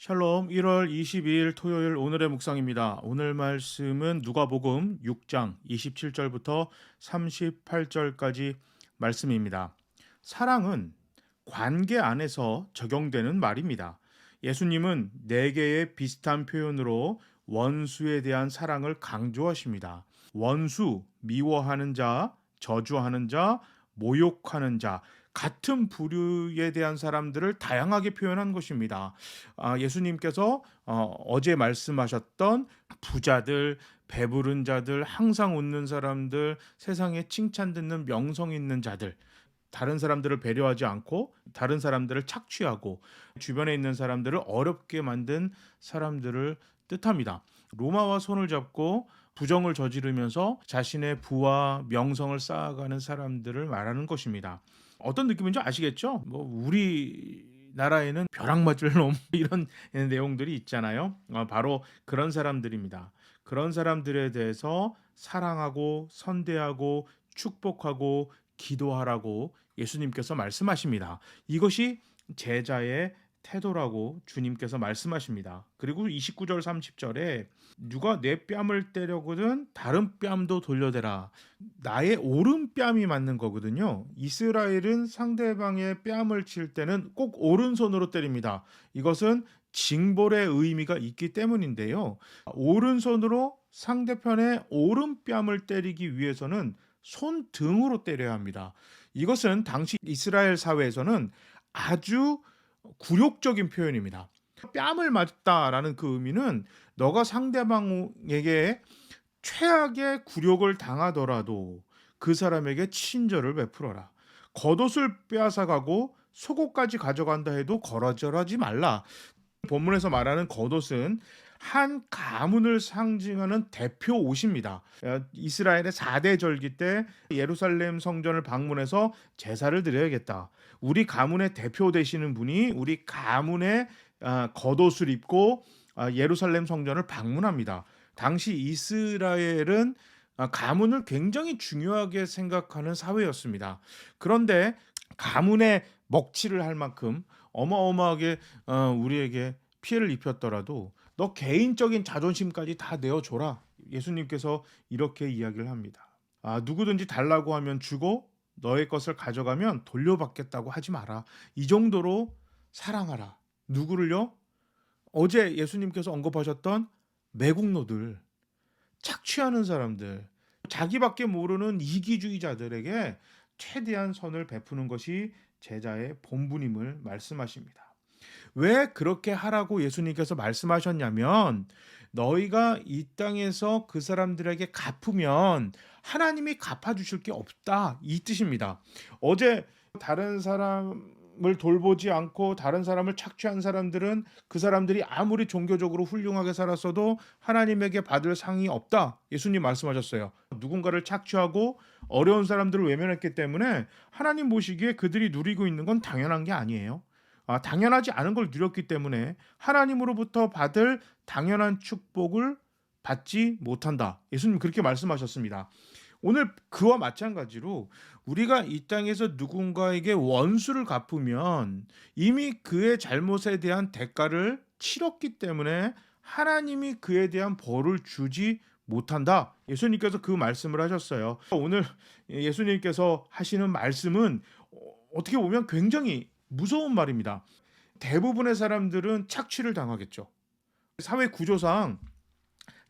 샬롬 1월 22일 토요일 오늘의 묵상입니다. 오늘 말씀은 누가복음 6장 27절부터 38절까지 말씀입니다. 사랑은 관계 안에서 적용되는 말입니다. 예수님은 네 개의 비슷한 표현으로 원수에 대한 사랑을 강조하십니다. 원수, 미워하는 자, 저주하는 자, 모욕하는 자, 같은 부류에 대한 사람들을 다양하게 표현한 것입니다. 예수님께서 어제 말씀하셨던 부자들, 배부른 자들, 항상 웃는 사람들, 세상에 칭찬 듣는 명성 있는 자들, 다른 사람들을 배려하지 않고 다른 사람들을 착취하고 주변에 있는 사람들을 어렵게 만든 사람들을 뜻합니다. 로마와 손을 잡고 부정을 저지르면서 자신의 부와 명성을 쌓아가는 사람들을 말하는 것입니다. 어떤 느낌인지 아시겠죠? 뭐 우리나라에는 벼락 맞을 놈 이런 내용들이 있잖아요. 바로 그런 사람들입니다. 그런 사람들에 대해서 사랑하고 선대하고 축복하고 기도하라고 예수님께서 말씀하십니다. 이것이 제자의 태도라고 주님께서 말씀하십니다. 그리고 29절 30절에 누가 내 뺨을 때려거든 다른 뺨도 돌려대라. 나의 오른뺨이 맞는 거거든요. 이스라엘은 상대방의 뺨을 칠 때는 꼭 오른손으로 때립니다. 이것은 징벌의 의미가 있기 때문인데요. 오른손으로 상대편의 오른뺨을 때리기 위해서는 손등으로 때려야 합니다. 이것은 당시 이스라엘 사회에서는 아주 굴욕적인 표현입니다. 뺨을 맞다라는 그 의미는 너가 상대방에게 최악의 굴욕을 당하더라도 그 사람에게 친절을 베풀어라. 겉옷을 빼앗아가고 속옷까지 가져간다 해도 거절하지 말라. 본문에서 말하는 겉옷은 한 가문을 상징하는 대표 옷입니다. 이스라엘의 4대 절기 때 예루살렘 성전을 방문해서 제사를 드려야겠다. 우리 가문의 대표 되시는 분이 우리 가문의 겉옷을 입고 예루살렘 성전을 방문합니다. 당시 이스라엘은 가문을 굉장히 중요하게 생각하는 사회였습니다. 그런데 가문의 먹칠을 할 만큼 어마어마하게 우리에게 피해를 입혔더라도 너 개인적인 자존심까지 다 내어줘라. 예수님께서 이렇게 이야기를 합니다. 누구든지 달라고 하면 주고 너의 것을 가져가면 돌려받겠다고 하지 마라. 이 정도로 사랑하라. 누구를요? 어제 예수님께서 언급하셨던 매국노들, 착취하는 사람들, 자기밖에 모르는 이기주의자들에게 최대한 선을 베푸는 것이 제자의 본분임을 말씀하십니다. 왜 그렇게 하라고 예수님께서 말씀하셨냐면 너희가 이 땅에서 그 사람들에게 갚으면 하나님이 갚아주실 게 없다 이 뜻입니다. 어제 다른 사람을 돌보지 않고 다른 사람을 착취한 사람들은 그 사람들이 아무리 종교적으로 훌륭하게 살았어도 하나님에게 받을 상이 없다 예수님 말씀하셨어요. 누군가를 착취하고 어려운 사람들을 외면했기 때문에 하나님 보시기에 그들이 누리고 있는 건 당연한 게 아니에요. 당연하지 않은 걸 누렸기 때문에 하나님으로부터 받을 당연한 축복을 받지 못한다. 예수님 그렇게 말씀하셨습니다. 오늘 그와 마찬가지로 우리가 이 땅에서 누군가에게 원수를 갚으면 이미 그의 잘못에 대한 대가를 치렀기 때문에 하나님이 그에 대한 벌을 주지 못한다. 예수님께서 그 말씀을 하셨어요. 오늘 예수님께서 하시는 말씀은 어떻게 보면 굉장히 무서운 말입니다. 대부분의 사람들은 착취를 당하겠죠. 사회 구조상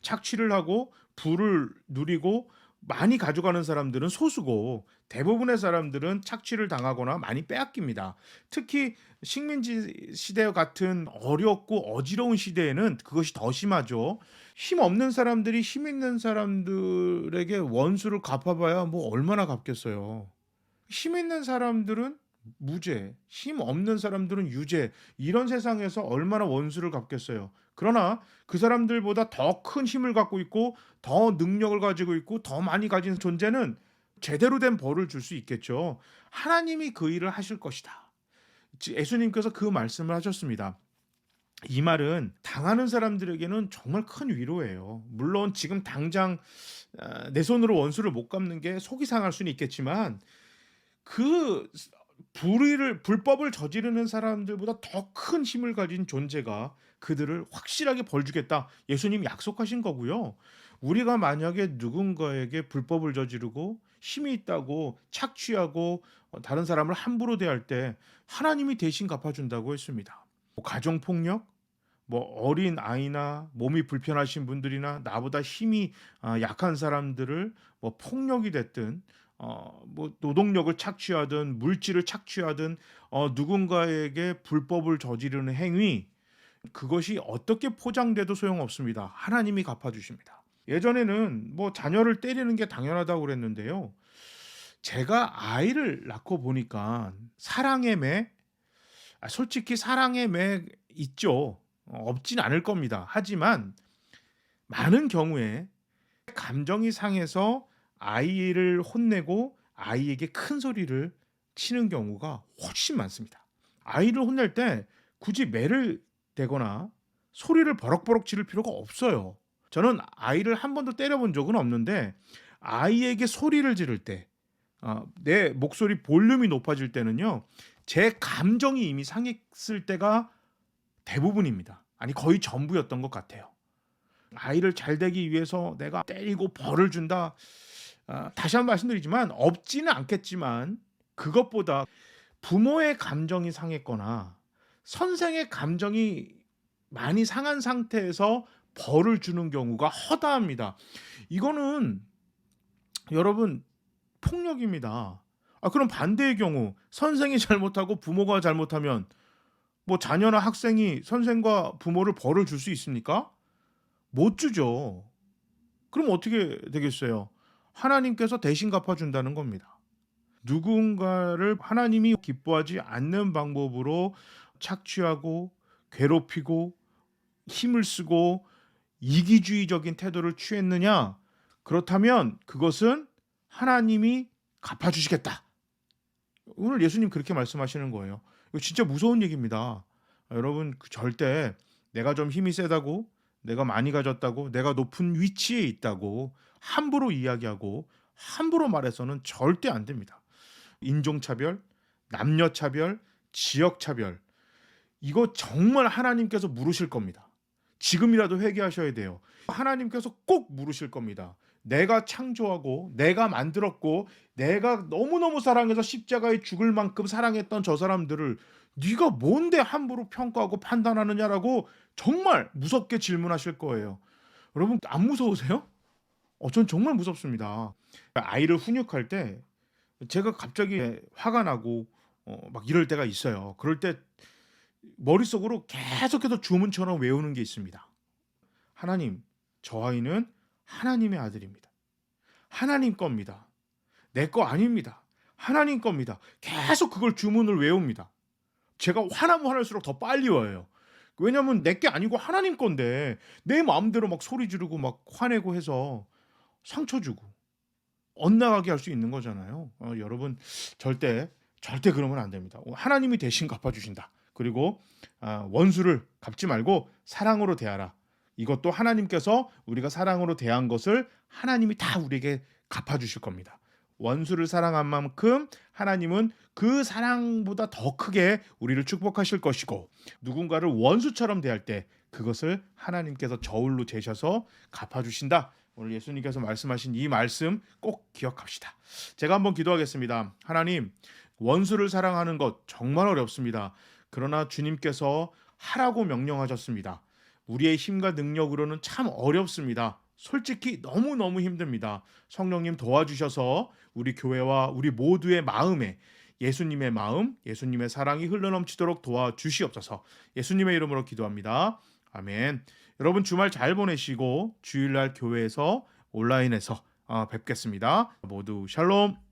착취를 하고 부를 누리고 많이 가져가는 사람들은 소수고 대부분의 사람들은 착취를 당하거나 많이 빼앗깁니다. 특히 식민지 시대 같은 어렵고 어지러운 시대에는 그것이 더 심하죠. 힘 없는 사람들이 힘 있는 사람들에게 원수를 갚아봐야 뭐 얼마나 갚겠어요. 힘 있는 사람들은 무죄, 힘 없는 사람들은 유죄. 이런 세상에서 얼마나 원수를 갚겠어요. 그러나 그 사람들보다 더 큰 힘을 갖고 있고 더 능력을 가지고 있고 더 많이 가진 존재는 제대로 된 벌을 줄 수 있겠죠. 하나님이 그 일을 하실 것이다. 예수님께서 그 말씀을 하셨습니다. 이 말은 당하는 사람들에게는 정말 큰 위로예요. 물론 지금 당장 내 손으로 원수를 못 갚는 게 속이 상할 수는 있겠지만 그 불법을 저지르는 사람들보다 더 큰 힘을 가진 존재가 그들을 확실하게 벌 주겠다. 예수님이 약속하신 거고요. 우리가 만약에 누군가에게 불법을 저지르고 힘이 있다고 착취하고 다른 사람을 함부로 대할 때 하나님이 대신 갚아 준다고 했습니다. 뭐 가정 폭력, 뭐 어린 아이나 몸이 불편하신 분들이나 나보다 힘이 약한 사람들을 뭐 폭력이 됐든 뭐 노동력을 착취하든 물질을 착취하든 누군가에게 불법을 저지르는 행위, 그것이 어떻게 포장돼도 소용없습니다. 하나님이 갚아 주십니다. 예전에는 뭐 자녀를 때리는 게 당연하다고 그랬는데요. 제가 아이를 낳고 보니까 사랑의 매, 솔직히 사랑의 매 있죠. 없진 않을 겁니다. 하지만 많은 경우에 감정이 상해서 아이를 혼내고 아이에게 큰 소리를 치는 경우가 훨씬 많습니다. 아이를 혼낼 때 굳이 매를 대거나 소리를 버럭버럭 지를 필요가 없어요. 저는 아이를 한 번도 때려본 적은 없는데 아이에게 소리를 지를 때, 내 목소리 볼륨이 높아질 때는요, 제 감정이 이미 상했을 때가 대부분입니다. 아니 거의 전부였던 것 같아요. 아이를 잘 되기 위해서 내가 때리고 벌을 준다. 다시 한번 말씀드리지만 없지는 않겠지만 그것보다 부모의 감정이 상했거나 선생의 감정이 많이 상한 상태에서 벌을 주는 경우가 허다합니다. 이거는 여러분 폭력입니다. 그럼 반대의 경우 선생이 잘못하고 부모가 잘못하면 뭐 자녀나 학생이 선생과 부모를 벌을 줄 수 있습니까? 못 주죠. 그럼 어떻게 되겠어요? 하나님께서 대신 갚아준다는 겁니다. 누군가를 하나님이 기뻐하지 않는 방법으로 착취하고 괴롭히고 힘을 쓰고 이기주의적인 태도를 취했느냐? 그렇다면 그것은 하나님이 갚아주시겠다. 오늘 예수님 그렇게 말씀하시는 거예요. 이거 진짜 무서운 얘기입니다. 여러분 절대 내가 좀 힘이 세다고, 내가 많이 가졌다고, 내가 높은 위치에 있다고 함부로 이야기하고 함부로 말해서는 절대 안 됩니다. 인종차별, 남녀차별, 지역차별, 이거 정말 하나님께서 물으실 겁니다. 지금이라도 회개하셔야 돼요. 하나님께서 꼭 물으실 겁니다. 내가 창조하고 내가 만들었고 내가 너무너무 사랑해서 십자가에 죽을 만큼 사랑했던 저 사람들을 네가 뭔데 함부로 평가하고 판단하느냐라고 정말 무섭게 질문하실 거예요. 여러분 안 무서우세요? 전 정말 무섭습니다. 아이를 훈육할 때 제가 갑자기 화가 나고 막 이럴 때가 있어요. 그럴 때 머릿속으로 계속해서 주문처럼 외우는 게 있습니다. 하나님, 저 아이는 하나님의 아들입니다. 하나님 겁니다. 내 거 아닙니다. 하나님 겁니다. 계속 그걸 주문을 외웁니다. 제가 화나면 화날수록 더 빨리 와요. 왜냐면 내 게 아니고 하나님 건데 내 마음대로 막 소리 지르고 막 화내고 해서 상처 주고 엇나가게 할 수 있는 거잖아요. 여러분 절대 그러면 안 됩니다. 하나님이 대신 갚아주신다. 그리고 원수를 갚지 말고 사랑으로 대하라. 이것도 하나님께서 우리가 사랑으로 대한 것을 하나님이 다 우리에게 갚아주실 겁니다. 원수를 사랑한 만큼 하나님은 그 사랑보다 더 크게 우리를 축복하실 것이고, 누군가를 원수처럼 대할 때 그것을 하나님께서 저울로 재셔서 갚아주신다. 오늘 예수님께서 말씀하신 이 말씀 꼭 기억합시다. 제가 한번 기도하겠습니다. 하나님, 원수를 사랑하는 것 정말 어렵습니다. 그러나 주님께서 하라고 명령하셨습니다. 우리의 힘과 능력으로는 참 어렵습니다. 솔직히 너무너무 힘듭니다. 성령님 도와주셔서 우리 교회와 우리 모두의 마음에 예수님의 마음, 예수님의 사랑이 흘러넘치도록 도와주시옵소서. 예수님의 이름으로 기도합니다. 아멘. 여러분 주말 잘 보내시고 주일날 교회에서 온라인에서 뵙겠습니다. 모두 샬롬.